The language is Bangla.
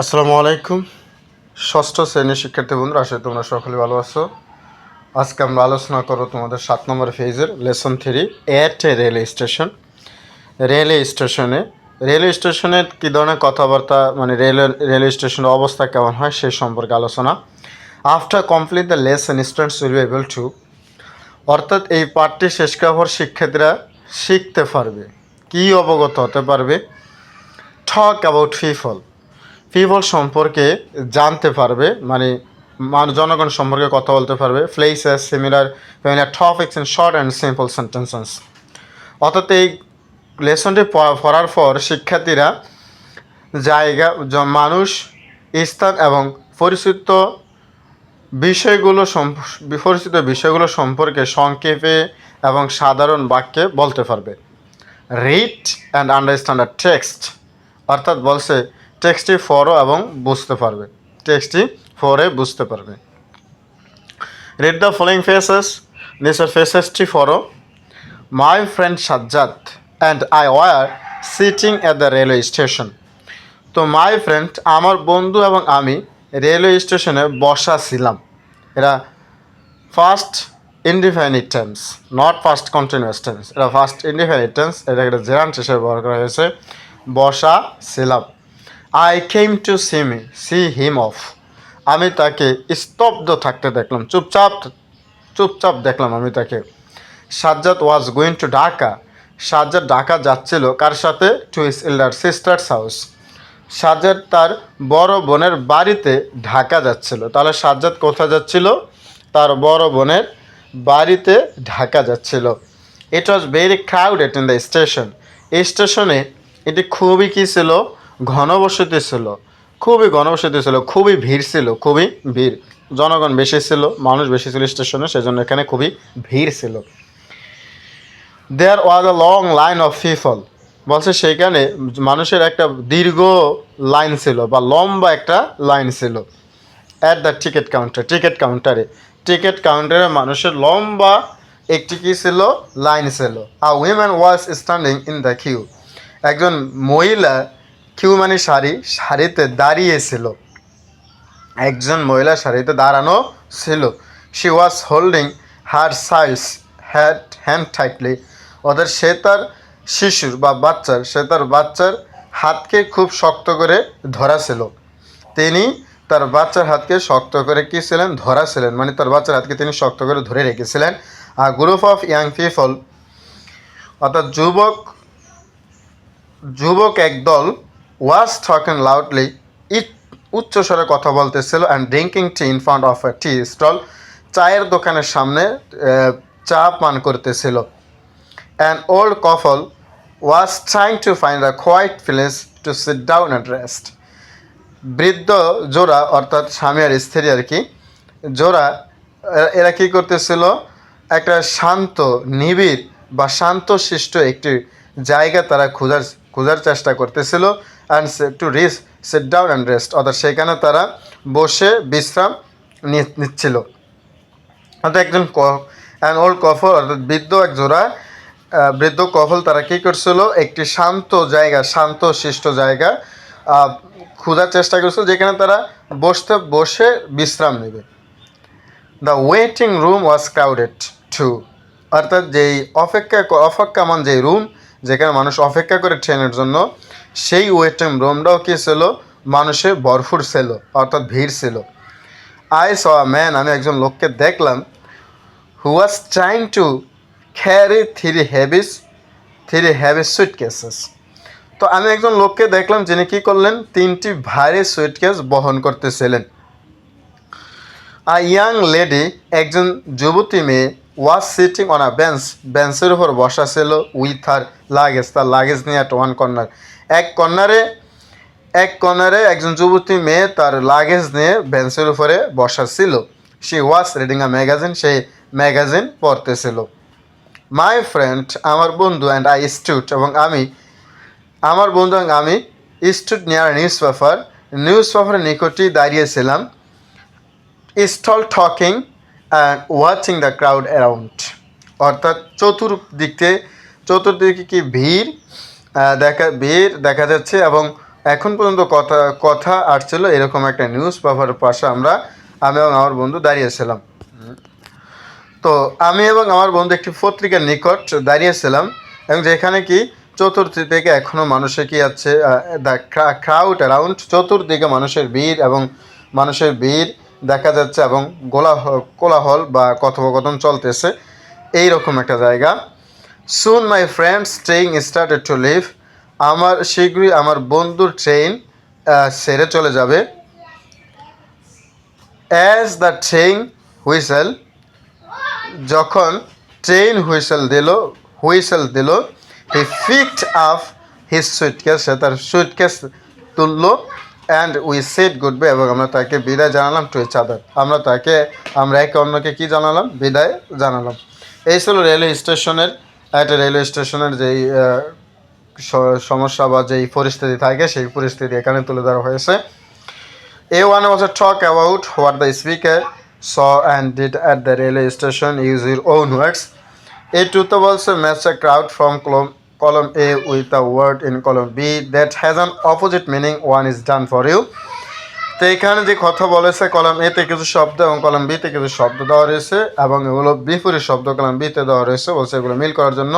আসসালামু আলাইকুম। ষষ্ঠ শ্রেণীর শিক্ষার্থী বন্ধুরা, আসলে তোমরা সকলে ভালো আছো। আজকে আমরা আলোচনা করব তোমাদের 7 নম্বর পেজের লেসন 3 এট এ রেলওয়ে স্টেশন। রেলওয়ে স্টেশনে কী ধরনের কথাবার্তা, মানে রেলওয়ে স্টেশনের অবস্থা কেমন হয় সেই সম্পর্কে আলোচনা। After complete the lesson students will be able to, অর্থাৎ এই পাঠটি শেষ করার পর শিক্ষার্থীরা শিখতে পারবে, কী অবগত হতে পারবে। টক অ্যাবাউট পিপল সম্পর্কে জানতে পারবে, মানে জনগণ সম্পর্কে কথা বলতে পারবে। Places similar topics in short and simple sentences. অর্থাৎ এই লেসনটি পড়ার পর শিক্ষার্থীরা জায়গা, মানুষ, স্থান এবং পরিচিত বিষয়গুলো সম্পর্কে সংক্ষেপে এবং সাধারণ বাক্যে বলতে পারবে। Read and understand the text, অর্থাৎ বলছে টেক্সটটি পড়ো এবং বুঝতে পারবে, রিড দ্য ফলোয়িং ফেসেস, নিচের ফেসেসটি পড়ো। My friend Sajjad and I were sitting at the railway station. তো মাই ফ্রেন্ড, আমার বন্ধু এবং আমি রেলওয়ে স্টেশনে বসা ছিলাম। এরা first indefinite tense, not first continuous tense. এটা ফার্স্ট ইনডিফাইনিট টেন্স, এটা একটা জেরান্ট হিসেবে ব্যবহার করা হয়েছে। বসা ছিলাম। I came to see him of, আমি তাকে স্তব্ধ থাকতে দেখলাম, চুপচাপ দেখলাম আমি তাকে। Sajjad was going to Dhaka, Sajjad Dhaka যাচ্ছিল কার সাথে? To his এল্ডার sisters house, Sajjad তার বড় বোনের বাড়িতে ঢাকা যাচ্ছিল। তাহলে সাজ্জাদ কোথায় যাচ্ছিল? তার বড় বোনের বাড়িতে ঢাকা যাচ্ছিল। It was very crowded in the station, এই স্টেশনে এটি খুবই কী ছিল? ঘনবসতি ছিল, খুবই ভিড় ছিল, জনগণ বেশি ছিল, মানুষ বেশি ছিল স্টেশনে, সেজন্য এখানে খুবই ভিড় ছিল। There was a long line of people, বলছে সেইখানে মানুষের একটা দীর্ঘ লাইন ছিল বা লম্বা একটা লাইন ছিল। অ্যাট দ্য টিকিট কাউন্টারে মানুষের লম্বা একটি কী ছিল? লাইন ছিল। A woman was standing in the queue, একজন মহিলা, কিউ মানে সারিতে দাঁড়িয়েছিল, একজন মহিলা সারিতে দাঁড়ানো ছিল। She was holding her child's hand tightly, সে তার শিশুর বা বাচ্চার হাতকে খুব শক্ত করে ধরা ছিল। তিনি তার বাচ্চার হাতকে শক্ত করে কী ছিলেন? ধরা ছিলেন, মানে তার বাচ্চার হাতকে তিনি শক্ত করে ধরে রেখেছিলেন। আর গ্রুপ অফ ইয়াং পিপল, অর্থাৎ যুবক একদল, ওয়াজ টকিং লাউডলি, উচ্চস্বরে কথা বলতেছিল, and drinking tea in front of a tea stall, চায়ের দোকানের সামনে চা পান করতেছিল। An old couple was trying to find a quiet place to sit down and rest, বৃদ্ধ জোড়া, অর্থাৎ স্বামী আর স্ত্রী আর কি, জোড়া, এরা কী করতেছিল? একটা শান্ত, নিবিড় বা শান্তশিষ্ট একটি জায়গা তারা খোঁজার চেষ্টা করতেছিল। And to sit down and rest, অর্থাৎ সেখানে তারা বসে বিশ্রাম নিচ্ছিল। অর্থাৎ অ্যান ওল্ড কাপল, অর্থাৎ বৃদ্ধ কপল, তারা কী করছিল? একটি শান্তশিষ্ট জায়গা খোঁজার চেষ্টা করছিল, যেখানে তারা বসে বিশ্রাম নেবে। The waiting room was crowded too, অর্থাৎ যেই অপেক্ষামান যেই রুম, যেখানে মানুষ অপেক্ষা করে ট্রেনের জন্য, সেই ওয়েটিং রুমটাও কী ছিল? মানুষে ভরপুর ছিল, অর্থাৎ ভিড় ছিল। আই স আ ম্যান, আমি একজন লোককে দেখলাম, who was trying to carry three heavy suitcases, তো আমি একজন লোককে দেখলাম যিনি কী করলেন? 3টি ভারী সুটকেস বহন করতেছিলেন। আ ইয়াং লেডি, একজন যুবতী মেয়ে, ওয়াজ সিটিং অন আ বেঞ্চের উপর বসা ছিল, উইথ হার লাগেজ, তার লাগেজ নিয়ে একটা কর্নার, এক কর্নারে একজন যুবতী মেয়ে তার লাগেজ নিয়ে বেঞ্চের উপরে বসা ছিল। She was reading a magazine, সে ম্যাগাজিন পড়তেছিল। মাই ফ্রেন্ড, আমার বন্ধু, অ্যান্ড আই স্টুড, এবং আমার বন্ধু এবং আমি স্টুড নিয়ার নিউজপেপারের নিকটেই দাঁড়িয়েছিলাম। Stall talking and watching the crowd around, অর্থাৎ চতুর্দিকে কি ভিড় দেখা যাচ্ছে এবং এখন পর্যন্ত কথা কথা আসছিল এরকম একটা নিউজ পেপারের পাশে আমি এবং আমার বন্ধু দাঁড়িয়েছিলাম। তো আমি এবং আমার বন্ধু একটি পত্রিকার নিকট দাঁড়িয়েছিলাম, এবং যেখানে কি চতুর্দিক থেকে এখনও মানুষের কি আছে, দ্য ক্রাউড অ্যারাউন্ড, চতুর্দিকে মানুষের ভিড় দেখা যাচ্ছে, এবং কোলাহল বা কথোপকথন চলতেছে, এইরকম একটা জায়গা। Soon my friend's train started to leave, শীঘ্রই আমার বন্ধুর ট্রেন ছেড়ে চলে যাবে। অ্যাজ দ্য ট্রেন হুইসেল, যখন ট্রেন হুইসেল দিল, he picked up his suitcase, সে তার সুটকেস তুললো, and we said goodbye, এবং আমরা তাকে বিদায় জানালাম টু ইচ আদার, আমরা একে অন্যকে কী জানালাম, বিদায় জানালাম। এই ছিল রেলওয়ে স্টেশনের যেই সমস্যা বা যেই পরিস্থিতি থাকে, সেই পরিস্থিতি এখানে তুলে ধরা হয়েছে। A1 was a talk about what the speaker saw and did at the railway station. Use your own words. A2 বলছে match a crowd from column A with a word in column B that has an opposite meaning. One is done for you. তো এখানে যে কথা বলেছে, কলাম এতে কিছু শব্দ এবং কলাম বিতে কিছু শব্দ দেওয়া রয়েছে, এবং এগুলো বিপরীত শব্দ কলাম বিতে দেওয়া রয়েছে, বলছে এগুলো মিল করার জন্য